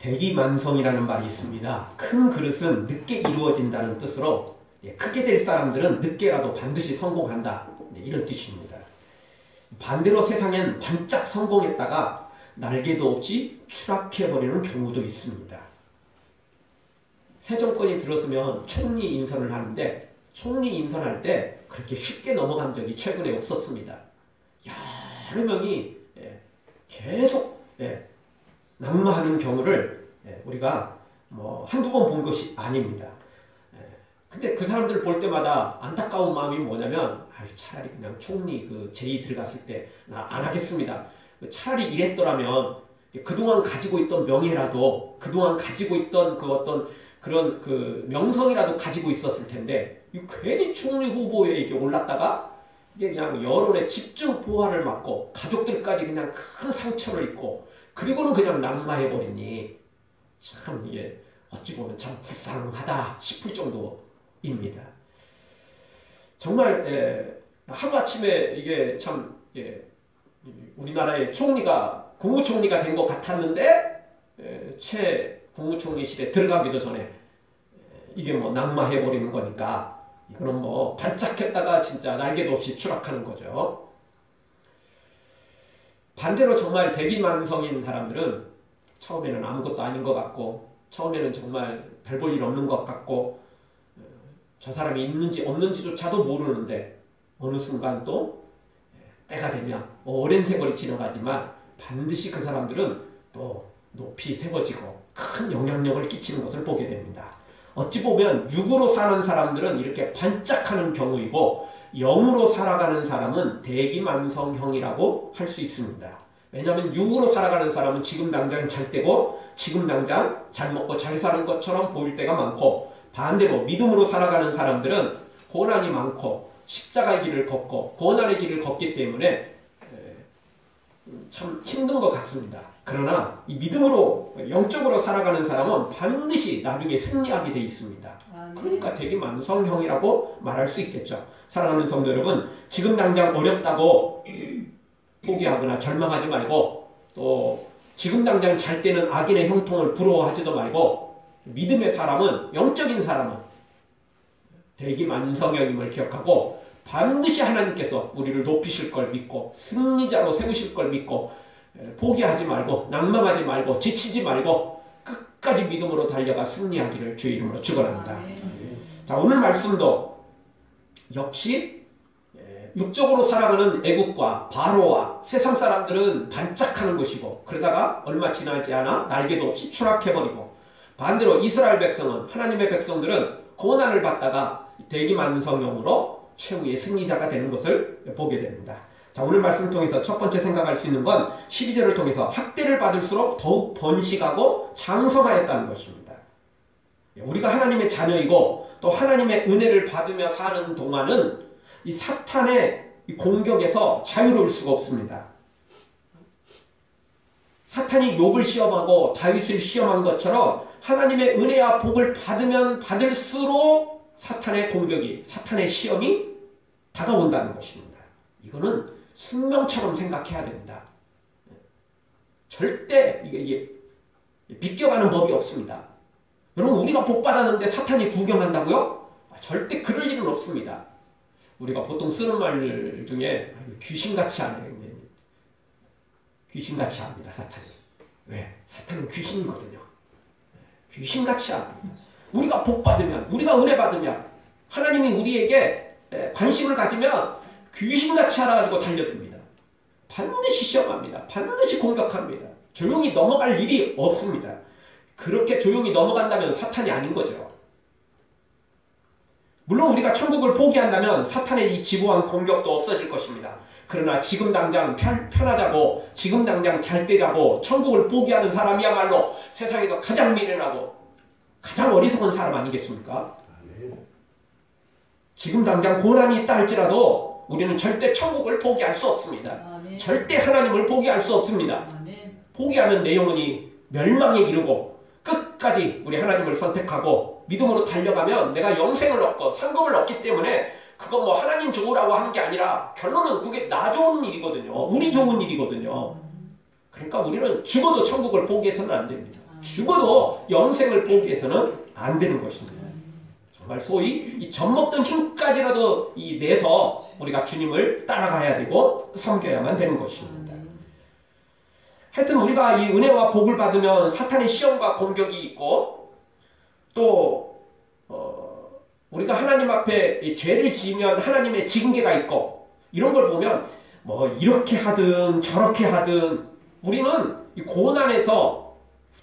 대기만성이라는 말이 있습니다. 큰 그릇은 늦게 이루어진다는 뜻으로 크게 될 사람들은 늦게라도 반드시 성공한다. 이런 뜻입니다. 반대로 세상엔 반짝 성공했다가 날개도 없이 추락해버리는 경우도 있습니다. 새 정권이 들었으면 총리 인선을 하는데 총리 인선할 때 그렇게 쉽게 넘어간 적이 최근에 없었습니다. 여러 명이 계속 낙마하는 경우를 우리가 뭐 한두 번 본 것이 아닙니다. 근데 그 사람들 볼 때마다 안타까운 마음이 뭐냐면 차라리 그냥 총리 그 제의 들어갔을 때 나 안 하겠습니다. 차라리 이랬더라면 그동안 가지고 있던 명예라도 그동안 가지고 있던 그 어떤 그런 그 명성이라도 가지고 있었을 텐데 괜히 총리 후보에 이렇게 올랐다가 이게 그냥 여론의 집중 포화를 맞고 가족들까지 그냥 큰 상처를 입고 그리고는 그냥 낙마해버리니 참 이게 어찌 보면 참 불쌍하다 싶을 정도입니다. 정말 하루아침에 이게 참 우리나라의 총리가 국무총리가 된 것 같았는데 최 국무총리실에 들어가기도 전에 이게 뭐 낙마해버리는 거니까 이거는 뭐 반짝했다가 진짜 날개도 없이 추락하는 거죠. 반대로 정말 대기만성인 사람들은 처음에는 아무것도 아닌 것 같고 처음에는 정말 별 볼 일 없는 것 같고 저 사람이 있는지 없는지조차도 모르는데 어느 순간 또 때가 되면 오랜 세월이 지나가지만 반드시 그 사람들은 또 높이 세워지고 큰 영향력을 끼치는 것을 보게 됩니다. 어찌 보면 육으로 사는 사람들은 이렇게 반짝하는 경우이고 영으로 살아가는 사람은 대기만성형이라고 할 수 있습니다. 왜냐하면 육으로 살아가는 사람은 지금 당장 잘 되고 지금 당장 잘 먹고 잘 사는 것처럼 보일 때가 많고 반대로 믿음으로 살아가는 사람들은 고난이 많고 십자가의 길을 걷고 고난의 길을 걷기 때문에 참 힘든 것 같습니다. 그러나 이 믿음으로 영적으로 살아가는 사람은 반드시 나중에 승리하게 되어 있습니다. 그러니까 대기만성형이라고 말할 수 있겠죠. 사랑하는 성도 여러분, 지금 당장 어렵다고 포기하거나 절망하지 말고 또 지금 당장 잘 되는 악인의 형통을 부러워하지도 말고 믿음의 사람은 영적인 사람은 대기만성형임을 기억하고 반드시 하나님께서 우리를 높이실 걸 믿고 승리자로 세우실 걸 믿고 포기하지 말고 낙망하지 말고 지치지 말고 끝까지 믿음으로 달려가 승리하기를 주의 이름으로 축원합니다. 자, 오늘 말씀도 역시 육적으로 살아가는 애국과 바로와 세상 사람들은 반짝하는 것이고 그러다가 얼마 지나지 않아 날개도 없이 추락해버리고 반대로 이스라엘 백성은 하나님의 백성들은 고난을 받다가 대기만성형으로 최후의 승리자가 되는 것을 보게 됩니다. 자, 오늘 말씀을 통해서 첫 번째 생각할 수 있는 건 12절을 통해서 학대를 받을수록 더욱 번식하고 장성하였다는 것입니다. 우리가 하나님의 자녀이고 또 하나님의 은혜를 받으며 사는 동안은 이 사탄의 이 공격에서 자유로울 수가 없습니다. 사탄이 욥을 시험하고 다윗을 시험한 것처럼 하나님의 은혜와 복을 받으면 받을수록 사탄의 공격이, 사탄의 시험이 다가온다는 것입니다. 이거는 숙명처럼 생각해야 됩니다. 절대 이게 비껴가는 법이 없습니다. 여러분, 우리가 복 받았는데 사탄이 구경한다고요? 절대 그럴 일은 없습니다. 우리가 보통 쓰는 말 중에 귀신같이 하네요. 귀신같이 합니다, 사탄이. 왜? 사탄은 귀신이거든요. 귀신같이 합니다. 우리가 복 받으면, 우리가 은혜 받으면, 하나님이 우리에게 관심을 가지면 귀신같이 알아가지고 달려듭니다. 반드시 시험합니다. 반드시 공격합니다. 조용히 넘어갈 일이 없습니다. 그렇게 조용히 넘어간다면 사탄이 아닌 거죠. 물론 우리가 천국을 포기한다면 사탄의 이 지부한 공격도 없어질 것입니다. 그러나 지금 당장 편하자고 지금 당장 잘 되자고 천국을 포기하는 사람이야말로 세상에서 가장 미련하고 가장 어리석은 사람 아니겠습니까? 지금 당장 고난이 있다 할지라도 우리는 절대 천국을 포기할 수 없습니다. 절대 하나님을 포기할 수 없습니다. 포기하면 내 영혼이 멸망에 이르고 끝까지 우리 하나님을 선택하고 믿음으로 달려가면 내가 영생을 얻고 상급을 얻기 때문에 그건 뭐 하나님 좋으라고 하는 게 아니라 결론은 그게 나 좋은 일이거든요. 우리 좋은 일이거든요. 그러니까 우리는 죽어도 천국을 포기해서는 안 됩니다. 죽어도 영생을 포기해서는 안 되는 것입니다. 정말 소위 이 젖먹던 힘까지라도 내서 우리가 주님을 따라가야 되고 섬겨야만 되는 것입니다. 하여튼 우리가 이 은혜와 복을 받으면 사탄의 시험과 공격이 있고, 또 우리가 하나님 앞에 죄를 지으면 하나님의 징계가 있고, 이런 걸 보면 뭐 이렇게 하든 저렇게 하든 우리는 이 고난에서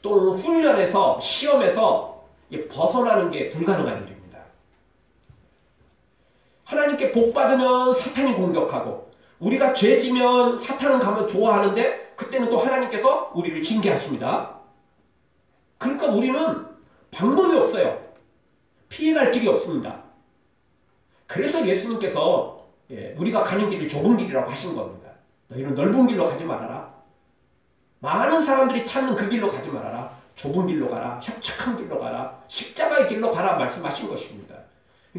또 훈련에서 시험에서 벗어나는 게 불가능한 일입니다. 하나님께 복 받으면 사탄이 공격하고, 우리가 죄 지면 사탄은 가면 좋아하는데 그때는 또 하나님께서 우리를 징계하십니다. 그러니까 우리는 방법이 없어요. 피해갈 길이 없습니다. 그래서 예수님께서 우리가 가는 길이 좁은 길이라고 하신 겁니다. 너희는 넓은 길로 가지 말아라. 많은 사람들이 찾는 그 길로 가지 말아라. 좁은 길로 가라. 협착한 길로 가라. 십자가의 길로 가라 말씀하신 것입니다.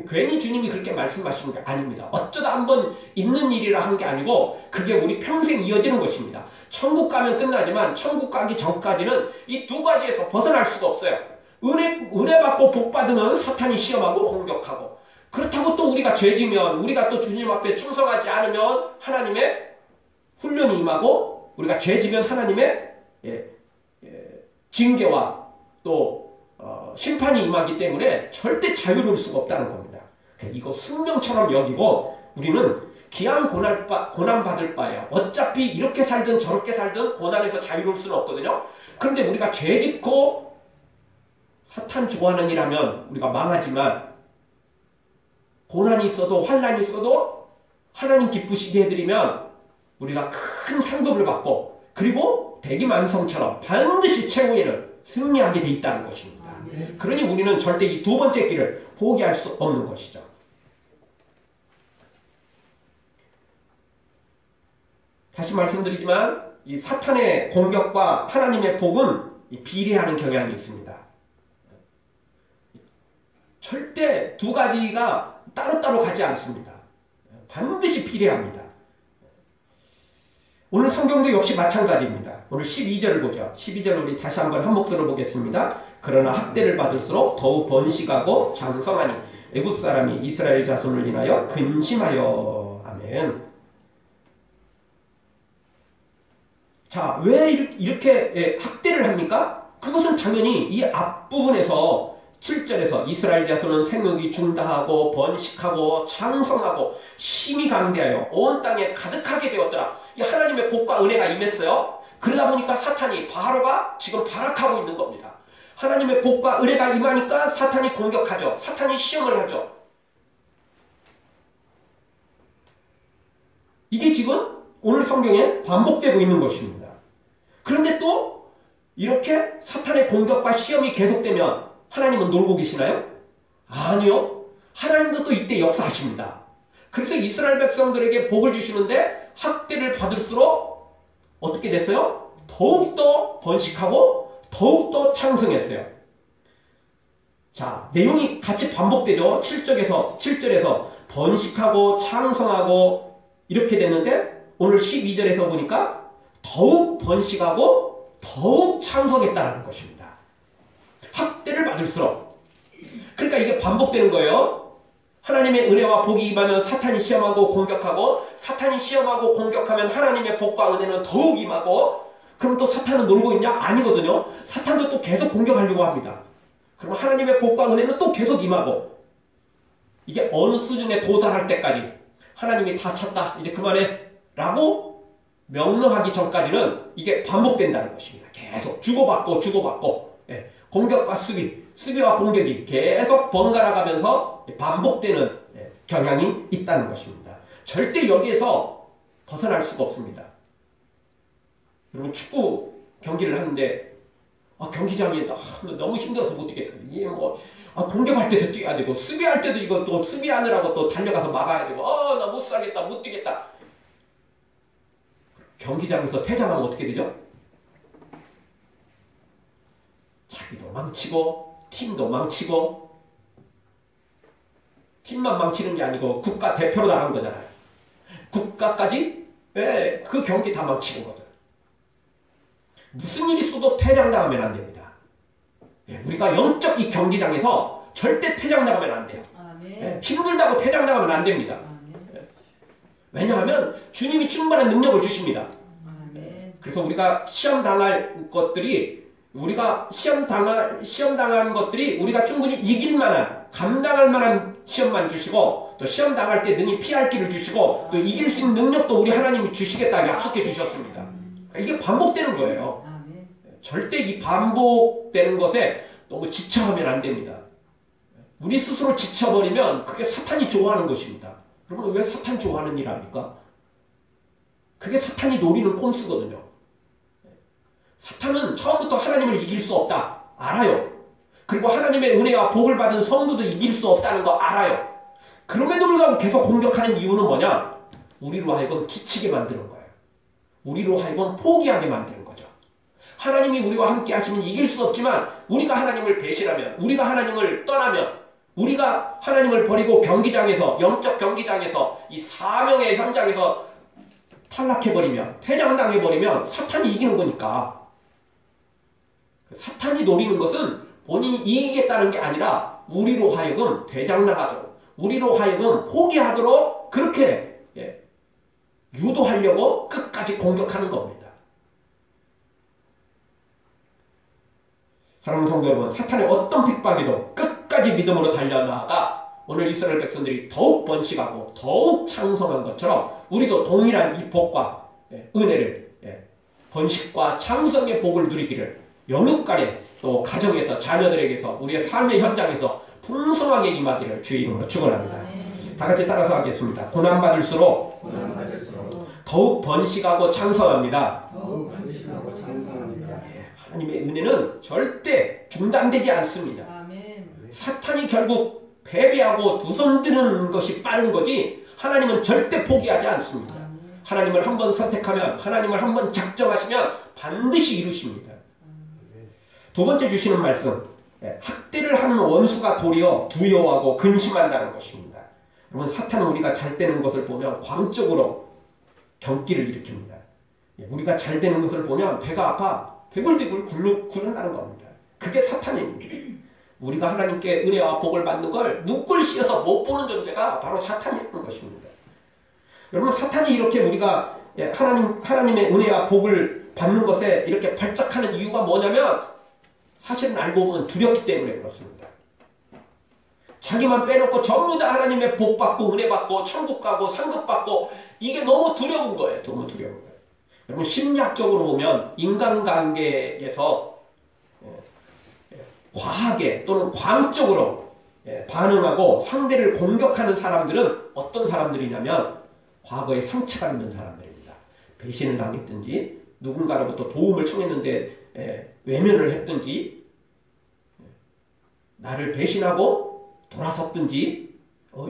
괜히 주님이 그렇게 말씀하신 게 아닙니다. 어쩌다 한번 있는 일이라 한 게 아니고 그게 우리 평생 이어지는 것입니다. 천국 가면 끝나지만 천국 가기 전까지는 이 두 가지에서 벗어날 수가 없어요. 은혜 받고 복 받으면 사탄이 시험하고 공격하고, 그렇다고 또 우리가 죄지면, 우리가 또 주님 앞에 충성하지 않으면 하나님의 훈련이 임하고, 우리가 죄지면 하나님의 징계와 또 심판이 임하기 때문에 절대 자유로울 수가 없다는 겁니다. 이거 숙명처럼 여기고 우리는 기한 고난 받을 바야. 어차피 이렇게 살든 저렇게 살든 고난에서 자유로울 수는 없거든요. 그런데 우리가 죄 짓고 사탄 좋아하는 일 하면 우리가 망하지만, 고난이 있어도 환난이 있어도 하나님 기쁘시게 해드리면 우리가 큰 상급을 받고, 그리고 대기만성처럼 반드시 최후에는 승리하게 돼 있다는 것입니다. 그러니 우리는 절대 이 두 번째 길을 포기할 수 없는 것이죠. 다시 말씀드리지만 이 사탄의 공격과 하나님의 복은 비례하는 경향이 있습니다. 절대 두 가지가 따로따로 가지 않습니다. 반드시 비례합니다. 오늘 성경도 역시 마찬가지입니다. 오늘 12절을 보죠. 12절 우리 다시 한번 한 목소리로 보겠습니다. 그러나 학대를 받을수록 더욱 번식하고 장성하니 애굽 사람이 이스라엘 자손을 인하여 근심하여. 아멘. 자, 왜 이렇게 학대를 합니까? 그것은 당연히 이 앞부분에서 7절에서 이스라엘 자손은 생육이 중다하고 번식하고 장성하고 심히 강대하여 온 땅에 가득하게 되었더라. 이 하나님의 복과 은혜가 임했어요. 그러다 보니까 사탄이, 바로가 지금 발악하고 있는 겁니다. 하나님의 복과 은혜가 임하니까 사탄이 공격하죠. 사탄이 시험을 하죠. 이게 지금 오늘 성경에 반복되고 있는 것입니다. 그런데 또 이렇게 사탄의 공격과 시험이 계속되면 하나님은 놀고 계시나요? 아니요. 하나님도 또 이때 역사하십니다. 그래서 이스라엘 백성들에게 복을 주시는데 학대를 받을수록 어떻게 됐어요? 더욱더 번식하고 더욱더 창성했어요. 자, 내용이 같이 반복되죠. 7절에서 번식하고 창성하고 이렇게 됐는데 오늘 12절에서 보니까 더욱 번식하고 더욱 창성했다는 것입니다. 학대를 받을수록. 그러니까 이게 반복되는 거예요. 하나님의 은혜와 복이 임하면 사탄이 시험하고 공격하고, 사탄이 시험하고 공격하면 하나님의 복과 은혜는 더욱 임하고, 그럼 또 사탄은 놀고 있냐? 아니거든요. 사탄도 또 계속 공격하려고 합니다. 그럼 하나님의 복과 은혜는 또 계속 임하고, 이게 어느 수준에 도달할 때까지 하나님이 다 찼다, 이제 그만해 라고 명령하기 전까지는 이게 반복된다는 것입니다. 계속 주고받고 공격과 수비와 공격이 계속 번갈아 가면서 반복되는 경향이 있다는 것입니다. 절대 여기에서 벗어날 수가 없습니다. 여러분, 축구 경기를 하는데 경기장에 너무 힘들어서 못 뛰겠다. 이게 공격할 때도 뛰어야 되고 수비할 때도 이거 또 수비하느라고 또 달려가서 막아야 되고 나 못 살겠다, 못 뛰겠다. 경기장에서 퇴장하면 어떻게 되죠? 자기도 망치고 팀도 망치고, 팀만 망치는 게 아니고 국가 대표로 나간 거잖아요. 국가까지 그 경기 다 망치는 거죠. 무슨 일이 있어도 퇴장당하면 안 됩니다. 예, 우리가 영적 이 경기장에서 절대 퇴장당하면 안 돼요. 예, 힘들다고 퇴장당하면 안 됩니다. 왜냐하면 주님이 충분한 능력을 주십니다. 그래서 우리가 시험 당할 것들이 우리가 시험 당한 것들이 우리가 충분히 이길 만한 감당할 만한 시험만 주시고 또 시험 당할 때 능히 피할 길을 주시고 또 이길 수 있는 능력도 우리 하나님이 주시겠다 약속해 주셨습니다. 이게 반복되는 거예요. 절대 이 반복되는 것에 너무 지쳐하면 안 됩니다. 우리 스스로 지쳐버리면 그게 사탄이 좋아하는 것입니다. 여러분 왜 사탄 좋아하는 일 아닙니까? 그게 사탄이 노리는 꼼수거든요. 사탄은 처음부터 하나님을 이길 수 없다. 알아요. 그리고 하나님의 은혜와 복을 받은 성도도 이길 수 없다는 거 알아요. 그럼에도 불구하고 계속 공격하는 이유는 뭐냐? 우리로 하여금 지치게 만드는 거예요. 우리로 하여금 포기하게 만드는 거죠. 하나님이 우리와 함께 하시면 이길 수 없지만 우리가 하나님을 배신하면 우리가 하나님을 떠나면 우리가 하나님을 버리고 경기장에서 영적 경기장에서 이 사명의 현장에서 탈락해버리면 퇴장당해버리면 사탄이 이기는 거니까 사탄이 노리는 것은 본인이 이기겠다는 게 아니라 우리로 하여금 퇴장당하도록 우리로 하여금 포기하도록 그렇게 유도하려고 끝까지 공격하는 겁니다. 사랑하는 성도 여러분, 사탄의 어떤 핍박에도 끝까지 믿음으로 달려나가 오늘 이스라엘 백성들이 더욱 번식하고 더욱 창성한 것처럼 우리도 동일한 이 복과 은혜를 번식과 창성의 복을 누리기를 영육간에 또 가정에서 자녀들에게서 우리의 삶의 현장에서 풍성하게 임하기를 주의 이름으로 축원합니다. 다같이 따라서 하겠습니다. 고난받을수록 더욱 번식하고 창성합니다. 하나님의 은혜는 절대 중단되지 않습니다. 사탄이 결국 패배하고 두 손 드는 것이 빠른 거지 하나님은 절대 포기하지 않습니다. 하나님을 한번 선택하면 하나님을 한번 작정하시면 반드시 이루십니다. 두 번째 주시는 말씀, 학대를 하는 원수가 도리어 두려워하고 근심한다는 것입니다. 여러분 사탄은 우리가 잘 되는 것을 보면 광적으로 경기를 일으킵니다. 우리가 잘 되는 것을 보면 배가 아파 배불배불 굴른다는 겁니다. 그게 사탄입니다. 우리가 하나님께 은혜와 복을 받는 걸 눈꼴 씌어서 못 보는 존재가 바로 사탄이라는 것입니다. 여러분 사탄이 이렇게 우리가 하나님의 은혜와 복을 받는 것에 이렇게 발작하는 이유가 뭐냐면 사실은 알고 보면 두렵기 때문에 그렇습니다. 자기만 빼놓고 전부 다 하나님의 복 받고 은혜 받고 천국 가고 상급 받고 이게 너무 두려운 거예요. 너무 두려운 거예요. 여러분 심리학적으로 보면 인간관계에서 과하게 또는 광적으로 반응하고 상대를 공격하는 사람들은 어떤 사람들이냐면 과거에 상처가 있는 사람들입니다. 배신을 당했든지 누군가로부터 도움을 청했는데 외면을 했든지 나를 배신하고 돌아섰든지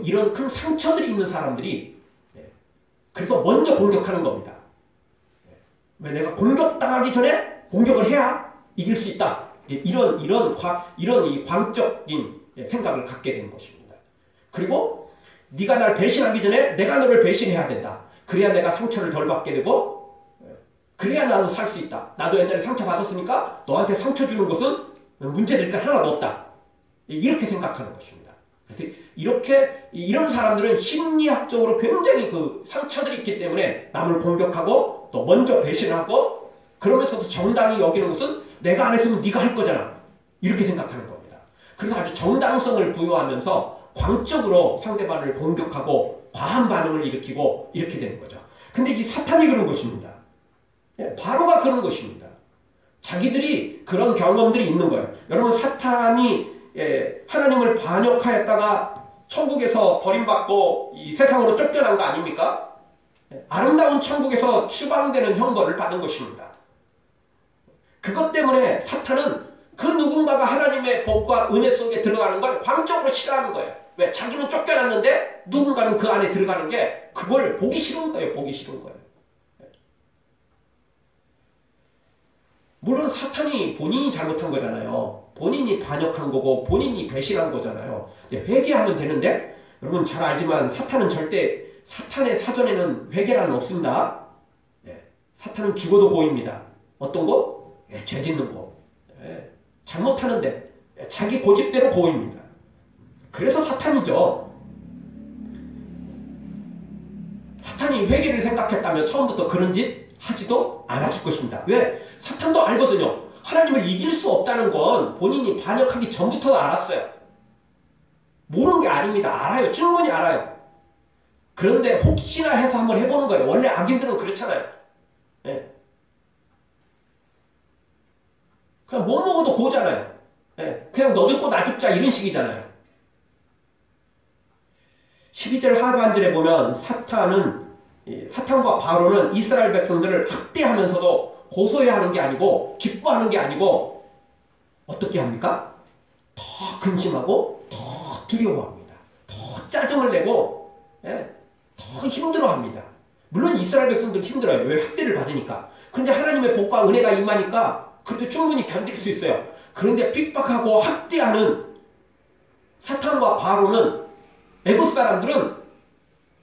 이런 큰 상처들이 있는 사람들이 그래서 먼저 공격하는 겁니다. 왜 내가 공격당하기 전에 공격을 해야 이길 수 있다. 이런 이 광적인 생각을 갖게 되는 것입니다. 그리고 네가 날 배신하기 전에 내가 너를 배신해야 된다. 그래야 내가 상처를 덜 받게 되고 그래야 나도 살 수 있다. 나도 옛날에 상처 받았으니까 너한테 상처 주는 것은 문제될 게 하나도 없다. 이렇게 생각하는 것입니다. 그래서 이런 사람들은 심리학적으로 굉장히 그 상처들이 있기 때문에 남을 공격하고 또 먼저 배신하고 그러면서도 정당히 여기는 것은 내가 안 했으면 네가 할 거잖아. 이렇게 생각하는 겁니다. 그래서 아주 정당성을 부여하면서 광적으로 상대방을 공격하고 과한 반응을 일으키고 이렇게 되는 거죠. 근데 이 사탄이 그런 것입니다. 바로가 그런 것입니다. 자기들이 그런 경험들이 있는 거예요. 여러분 사탄이 하나님을 반역하였다가 천국에서 버림받고 이 세상으로 쫓겨난 거 아닙니까? 아름다운 천국에서 추방되는 형벌을 받은 것입니다. 그것 때문에 사탄은 그 누군가가 하나님의 복과 은혜 속에 들어가는 걸 광적으로 싫어하는 거예요. 왜? 자기는 쫓겨났는데 누군가는 그 안에 들어가는 게 그걸 보기 싫은 거예요. 보기 싫은 거예요. 물론 사탄이 본인이 잘못한 거잖아요. 본인이 반역한 거고 본인이 배신한 거잖아요. 이제 회개하면 되는데 여러분 잘 알지만 사탄은 절대 사탄의 사전에는 회개라는 없습니다. 사탄은 죽어도 고입니다. 어떤 거? 죄 짓는 거, 잘못하는데 자기 고집대로 고입니다. 그래서 사탄이죠. 사탄이 회개를 생각했다면 처음부터 그런 짓 하지도 않았을 것입니다. 왜? 사탄도 알거든요. 하나님을 이길 수 없다는 건 본인이 반역하기 전부터 알았어요. 모르는 게 아닙니다. 알아요. 충분히 알아요. 그런데 혹시나 해서 한번 해보는 거예요. 원래 악인들은 그렇잖아요. 예. 그냥 못 먹어도 고잖아요. 예. 그냥 너 죽고 나 죽자 이런 식이잖아요. 12절 하반절에 보면 사탄과 바로는 이스라엘 백성들을 학대하면서도 고소해하는 게 아니고 기뻐하는 게 아니고 어떻게 합니까? 더 근심하고 더 두려워합니다. 더 짜증을 내고 더 힘들어합니다. 물론 이스라엘 백성들 힘들어요. 왜? 학대를 받으니까. 그런데 하나님의 복과 은혜가 임하니까 그래도 충분히 견딜 수 있어요. 그런데 핍박하고 학대하는 사탄과 바로는 애국 사람들은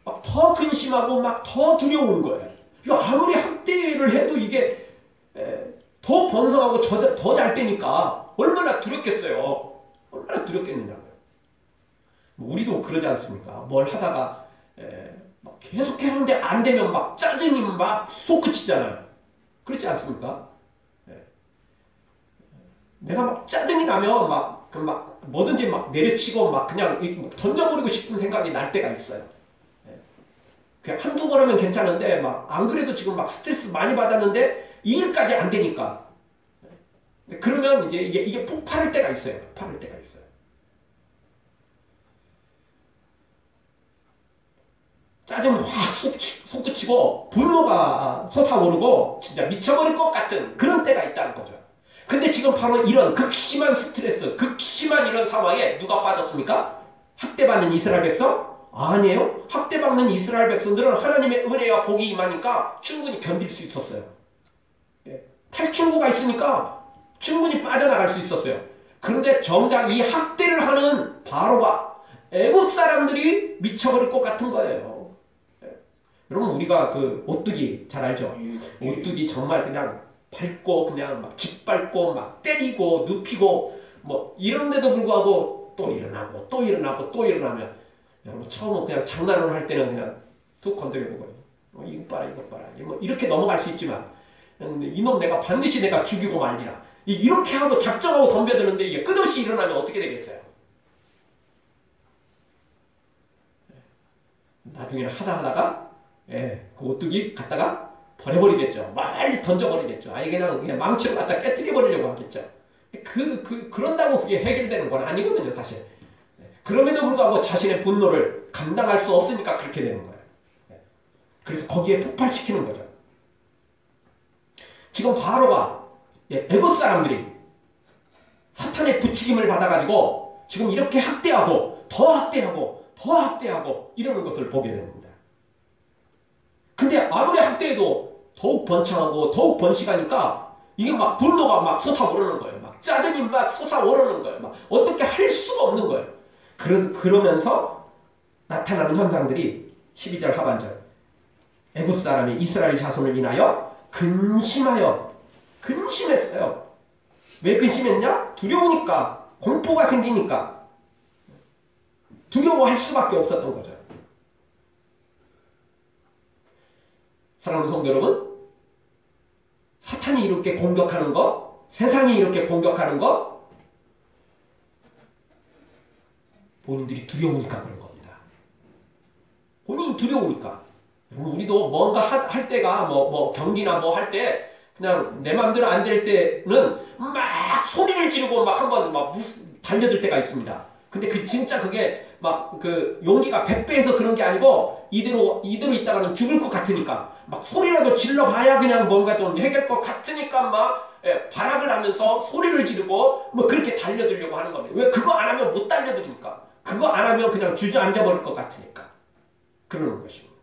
막 더 근심하고 막 더 두려운 거예요. 아무리 학대를 해도 이게 더 번성하고 더 잘 되니까 얼마나 두렵겠어요. 얼마나 두렵겠느냐고요. 우리도 그러지 않습니까? 뭘 하다가 막 계속 해는데 안 되면 막 짜증이 막 솟구치잖아요. 그렇지 않습니까? 내가 막 짜증이 나면 막 뭐든지 막 내려치고 막 그냥 던져버리고 싶은 생각이 날 때가 있어요. 그냥 한두 번 하면 괜찮은데 막 안 그래도 지금 막 스트레스 많이 받았는데 이 일까지 안 되니까. 그러면 이제 이게 폭발할 때가 있어요. 폭발할 때가 있어요. 짜증 확 솟구치고 분노가 솟아오르고 진짜 미쳐버릴 것 같은 그런 때가 있다는 거죠. 근데 지금 바로 이런 극심한 스트레스, 극심한 이런 상황에 누가 빠졌습니까? 학대받는 이스라엘 백성? 아니에요. 학대받는 이스라엘 백성들은 하나님의 은혜와 복이 임하니까 충분히 견딜 수 있었어요. 탈출구가 있으니까 충분히 빠져나갈 수 있었어요. 그런데 정작 이 학대를 하는 바로가 애국 사람들이 미쳐버릴 것 같은 거예요. 여러분 우리가 그 오뚜기 잘 알죠? 오뚜기 정말 그냥 밟고 그냥 막 짓밟고 막 때리고 눕히고 뭐 이런데도 불구하고 또 일어나고 또 일어나고 또 일어나면 여러분 처음은 그냥 장난을 할 때는 그냥 툭 건드려보고 이거 봐라 이거 봐라 뭐 이렇게 넘어갈 수 있지만 이놈 내가 반드시 내가 죽이고 말리라 이렇게 하고 작정하고 덤벼드는데 이게 끝없이 일어나면 어떻게 되겠어요? 나중에는 하다가 그 오뚜기 갖다가 버려버리겠죠. 빨리 던져버리겠죠. 아니 그냥 망치로 갖다 깨트려버리려고 하겠죠. 그런다고 그게 해결되는 건 아니거든요, 사실. 그럼에도 불구하고 자신의 분노를 감당할 수 없으니까 그렇게 되는 거예요. 그래서 거기에 폭발시키는 거죠. 지금 바로가 애국 사람들이 사탄의 부추김을 받아가지고 지금 이렇게 학대하고 더 학대하고 더 학대하고 이러는 것을 보게 됩니다. 근데 아무리 학대해도 더욱 번창하고 더욱 번식하니까 이게 막 분노가 막 솟아오르는 거예요. 막 짜증이 막 솟아오르는 거예요. 막 어떻게 할 수가 없는 거예요. 그러면서 나타나는 현상들이 12절 하반절 애굽 사람이 이스라엘 자손을 인하여 근심했어요. 왜 근심했냐? 두려우니까 공포가 생기니까 두려워할 수밖에 없었던 거죠. 사랑하는 성도 여러분, 사탄이 이렇게 공격하는 것, 세상이 이렇게 공격하는 것, 본인들이 두려우니까 그런 겁니다. 본인이 두려우니까. 우리도 뭔가 할 때가 뭐 경기나 뭐 할 때 그냥 내 마음대로 안 될 때는 막 소리를 지르고 막 한번 막 달려들 때가 있습니다. 근데 진짜 그게 막 용기가 100배에서 그런 게 아니고 이대로 있다가는 죽을 것 같으니까 막 소리라도 질러봐야 그냥 뭔가 좀 해결 것 같으니까 막 발악을 하면서 소리를 지르고 뭐 그렇게 달려들려고 하는 겁니다. 왜? 그거 안 하면 못 달려드니까. 그거 안 하면 그냥 주저앉아 버릴 것 같으니까 그러는 것입니다.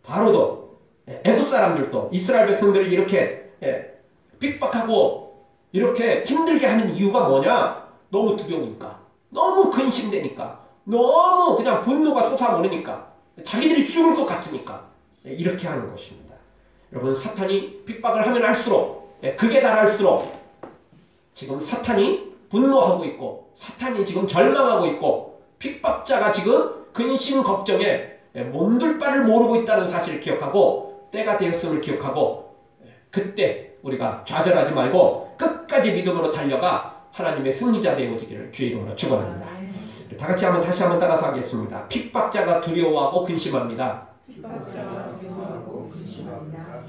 바로도 애굽 사람들도 이스라엘 백성들을 이렇게 핍박하고 이렇게 힘들게 하는 이유가 뭐냐? 너무 두려우니까, 너무 근심되니까, 너무 그냥 분노가 솟아오르니까, 자기들이 죽을 것 같으니까 이렇게 하는 것입니다. 여러분, 사탄이 핍박을 하면 할수록 극에 달할수록 지금 사탄이 분노하고 있고 사탄이 지금 절망하고 있고 핍박자가 지금 근심 걱정에 몸둘 바를 모르고 있다는 사실을 기억하고 때가 되었음을 기억하고 그때 우리가 좌절하지 말고 끝까지 믿음으로 달려가 하나님의 승리자 되어지기를 주의 이름으로 축원합니다. 다시 한번 따라서 하겠습니다. 핍박자가 두려워하고 근심합니다. 핍박자가 두려워하고 근심합니다.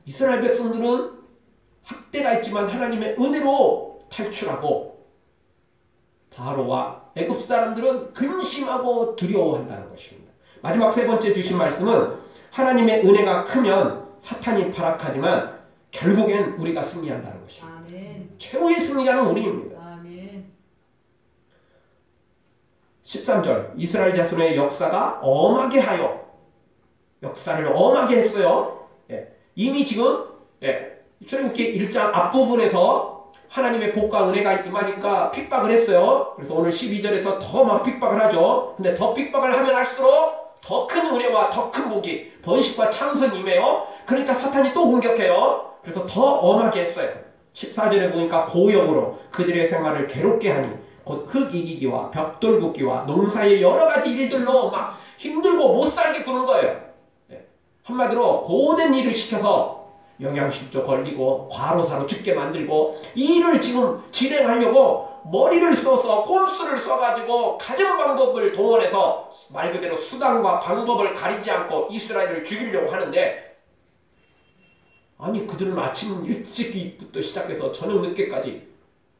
이스라엘 백성들은 학대가 있지만 하나님의 은혜로 탈출하고 바로와 애굽 사람들은 근심하고 두려워한다는 것입니다. 마지막 세 번째 주신 말씀은 하나님의 은혜가 크면 사탄이 발악하지만 결국엔 우리가 승리한다는 것입니다. 아멘. 최후의 승리자는 우리입니다. 아멘. 13절 이스라엘 자손의 역사가 엄하게 하여 역사를 엄하게 했어요. 이미 지금 출애굽기 1장 앞부분에서 하나님의 복과 은혜가 임하니까 핍박을 했어요. 그래서 오늘 12절에서 더 막 핍박을 하죠. 근데 더 핍박을 하면 할수록 더 큰 은혜와 더 큰 복이 번식과 창성이 임해요. 그러니까 사탄이 또 공격해요. 그래서 더 엄하게 했어요. 14절에 보니까 고용으로 그들의 생활을 괴롭게 하니 곧 흙 이기기와 벽돌 굽기와 농사의 여러 가지 일들로 막 힘들고 못 살게 구는 거예요. 한마디로 고된 일을 시켜서 영양실조 걸리고 과로사로 죽게 만들고 이 일을 지금 진행하려고 머리를 써서 꼼수를 써가지고 가진 방법을 동원해서 말 그대로 수단과 방법을 가리지 않고 이스라엘을 죽이려고 하는데 아니 그들은 아침 일찍부터 시작해서 저녁 늦게까지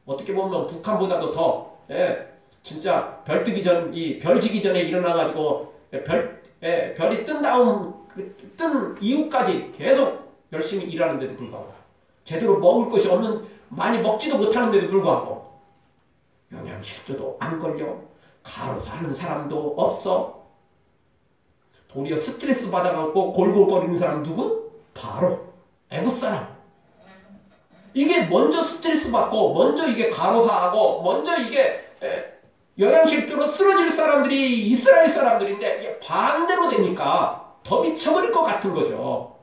어떻게 보면 북한보다도 더 진짜 별 지기 전에 일어나가지고 별이 뜬 다음 뜬 이후까지 계속 열심히 일하는데도 불구하고 제대로 먹을 것이 없는 많이 먹지도 못하는데도 불구하고 영양실조도 안 걸려 가로사 하는 사람도 없어. 도리어 스트레스 받아갖고 골골거리는 사람 누구? 바로 애국 사람. 이게 먼저 스트레스 받고 먼저 이게 가로사하고 먼저 이게 영양실조로 쓰러질 사람들이 이스라엘 사람들인데 이게 반대로 되니까 더 미쳐버릴 것 같은 거죠.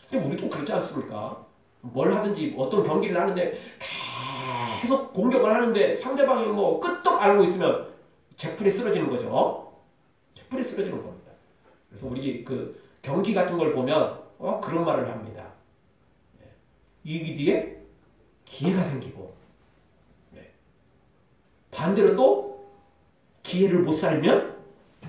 근데 우리도 그렇지 않습니까? 뭘 하든지 어떤 경기를 하는데 계속 공격을 하는데 상대방이 뭐 끄떡 알고 있으면 제풀에 쓰러지는 거죠. 제풀에 쓰러지는 겁니다. 그래서 우리 그 경기 같은 걸 보면 그런 말을 합니다. 이기 뒤에 기회가 생기고 반대로 또 기회를 못 살면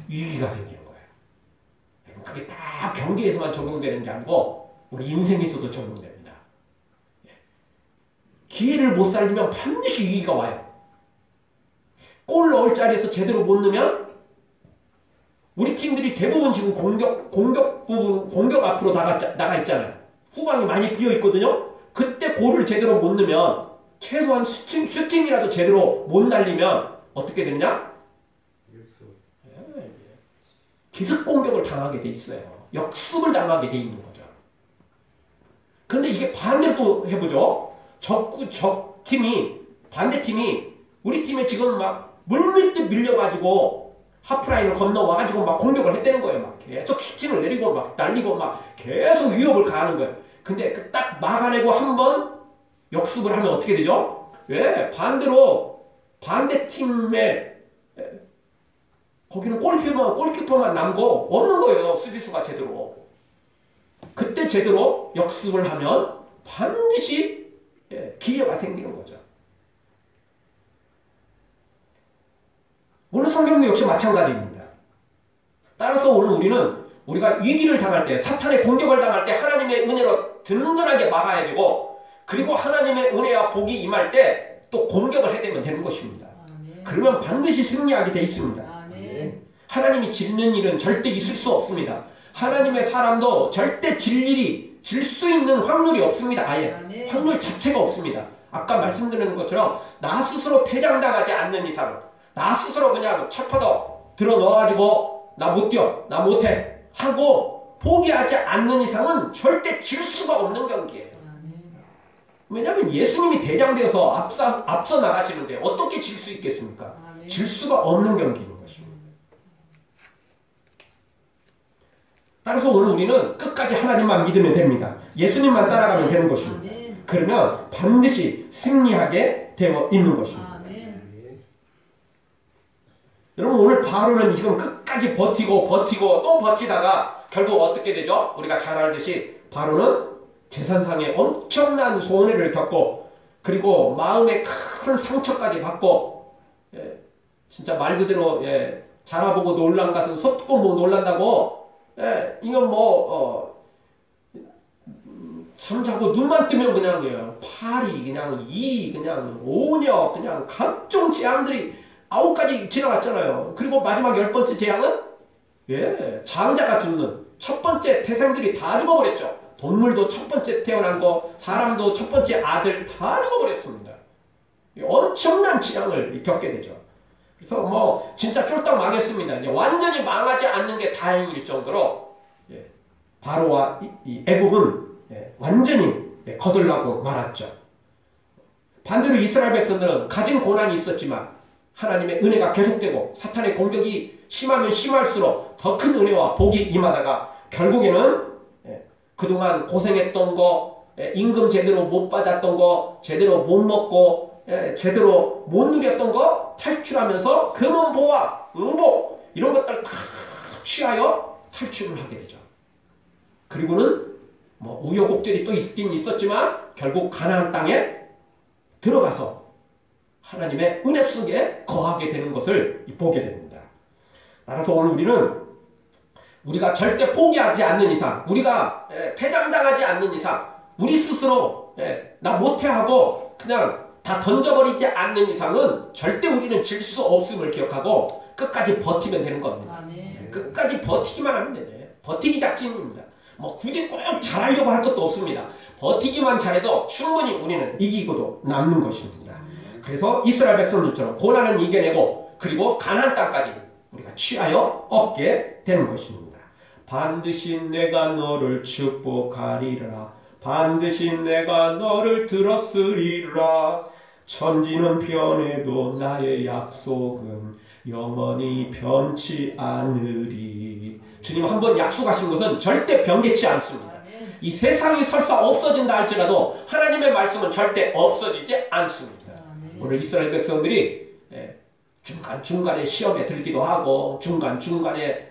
위기가 생기는 거예요. 그게 다 경기에서만 적용되는 게 아니고 우리 인생에서도 적용됩니다. 기회를 못 살리면 반드시 위기가 와요. 골 넣을 자리에서 제대로 못 넣으면 우리 팀들이 대부분 지금 공격 앞으로 나가 있잖아요. 후방이 많이 비어 있거든요. 그때 골을 제대로 못 넣으면 최소한 슈팅이라도 제대로 못 날리면 어떻게 되느냐? 기습 공격을 당하게 돼 있어요. 역습을 당하게 돼 있는 거죠. 근데 이게 반대로 또 해보죠. 반대팀이 우리 팀에 지금 막 물밀듯 밀려가지고 하프라인을 건너와가지고 막 공격을 했다는 거예요. 막 계속 슈팅을 내리고 막 날리고 막 계속 위협을 가하는 거예요. 근데 딱 막아내고 한번 역습을 하면 어떻게 되죠? 반대로 반대팀에 거기는 골키퍼만 남고 없는 거예요. 수비수가 제대로. 그때 제대로 역습을 하면 반드시 기회가 생기는 거죠. 오늘 성경도 역시 마찬가지입니다. 따라서 오늘 우리가 위기를 당할 때, 사탄의 공격을 당할 때 하나님의 은혜로 든든하게 막아야 되고, 그리고 하나님의 은혜와 복이 임할 때 또 공격을 해대면 되는 것입니다. 아멘. 그러면 반드시 승리하게 되어 있습니다. 아멘. 하나님이 짓는 일은 절대 있을 수 없습니다. 하나님의 사람도 절대 질 수 있는 확률이 없습니다. 아예 아멘. 확률 자체가 없습니다. 아까 말씀드린 것처럼 나 스스로 퇴장당하지 않는 이상, 나 스스로 그냥 철퍼덕 들어 넣어가지고 나 못 뛰어, 나 못해 하고 포기하지 않는 이상은 절대 질 수가 없는 경기예요. 왜냐하면 예수님이 대장되어서 앞서 나가시는데 어떻게 질 수 있겠습니까? 질 수가 없는 경기인 것입니다. 따라서 오늘 우리는 끝까지 하나님만 믿으면 됩니다. 예수님만 따라가면 되는 것입니다. 그러면 반드시 승리하게 되어 있는 것입니다. 여러분 오늘 바로는 지금 끝까지 버티고 또 버티다가 결국 어떻게 되죠? 우리가 잘 알듯이 바로는 재산상의 엄청난 손해를 겪고 그리고 마음에 큰 상처까지 받고 진짜 말 그대로 자라보고 놀란 것은 솟고 뭐 놀란다고 이건 잠자고 눈만 뜨면 그냥 파리 그냥 그냥 오녀 그냥 각종 재앙들이 9가지 지나갔잖아요. 그리고 마지막 10번째 재앙은 장자가 죽는 첫 번째 태생들이 다 죽어버렸죠. 동물도 첫 번째 태어난 거, 사람도 첫 번째 아들 다 죽어버렸습니다. 엄청난 재앙을 겪게 되죠. 그래서 진짜 쫄딱 망했습니다. 완전히 망하지 않는 게 다행일 정도로 바로와 이 애국은 완전히 거들나고 말았죠. 반대로 이스라엘 백성들은 가진 고난이 있었지만 하나님의 은혜가 계속되고 사탄의 공격이 심하면 심할수록 더 큰 은혜와 복이 임하다가 결국에는 그동안 고생했던 거, 임금 제대로 못 받았던 거, 제대로 못 먹고 제대로 못 누렸던 거 탈출하면서 금은 보화, 의복 이런 것들 다 취하여 탈출을 하게 되죠. 그리고는 우여곡절이 또 있긴 있었지만 결국 가나안 땅에 들어가서 하나님의 은혜 속에 거하게 되는 것을 보게 됩니다. 따라서 오늘 우리가 절대 포기하지 않는 이상, 우리가 퇴장당하지 않는 이상, 우리 스스로 나 못해 하고 그냥 다 던져버리지 않는 이상은 절대 우리는 질 수 없음을 기억하고 끝까지 버티면 되는 겁니다. 끝까지 버티기만 하면 되네. 버티기 작전입니다. 굳이 꼭 잘하려고 할 것도 없습니다. 버티기만 잘해도 충분히 우리는 이기고도 남는 것입니다. 그래서 이스라엘 백성들처럼 고난은 이겨내고 그리고 가나안 땅까지 우리가 취하여 얻게 되는 것입니다. 반드시 내가 너를 축복하리라. 반드시 내가 너를 들었으리라. 천지는 변해도 나의 약속은 영원히 변치 않으리. 주님 한번 약속하신 것은 절대 변개치 않습니다. 이 세상이 설사 없어진다 할지라도 하나님의 말씀은 절대 없어지지 않습니다. 오늘 이스라엘 백성들이 중간중간에 시험에 들기도 하고 중간중간에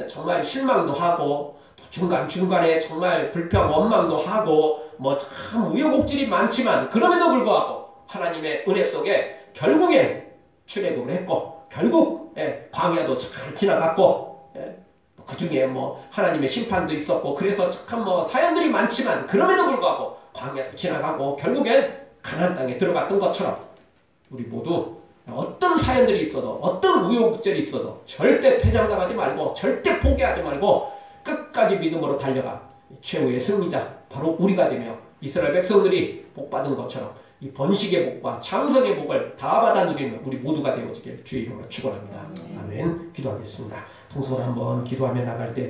정말 실망도 하고 또 중간중간에 정말 불평 원망도 하고 참 우여곡절이 많지만 그럼에도 불구하고 하나님의 은혜 속에 결국엔 출애굽을 했고 결국 광야도 잘 지나갔고 그 중에 하나님의 심판도 있었고 그래서 참 사연들이 많지만 그럼에도 불구하고 광야도 지나가고 결국엔 가나안 땅에 들어갔던 것처럼 우리 모두 어떤 사연들이 있어도 어떤 우여곡절이 있어도 절대 퇴장당하지 말고 절대 포기하지 말고 끝까지 믿음으로 달려가 최후의 승리자 바로 우리가 되며 이스라엘 백성들이 복받은 것처럼 이 번식의 복과 장성의 복을 다 받아 누리는 우리 모두가 되어지길 주의 이름으로 축원합니다. 아멘. 기도하겠습니다. 통성을 한번 기도하며 나갈 때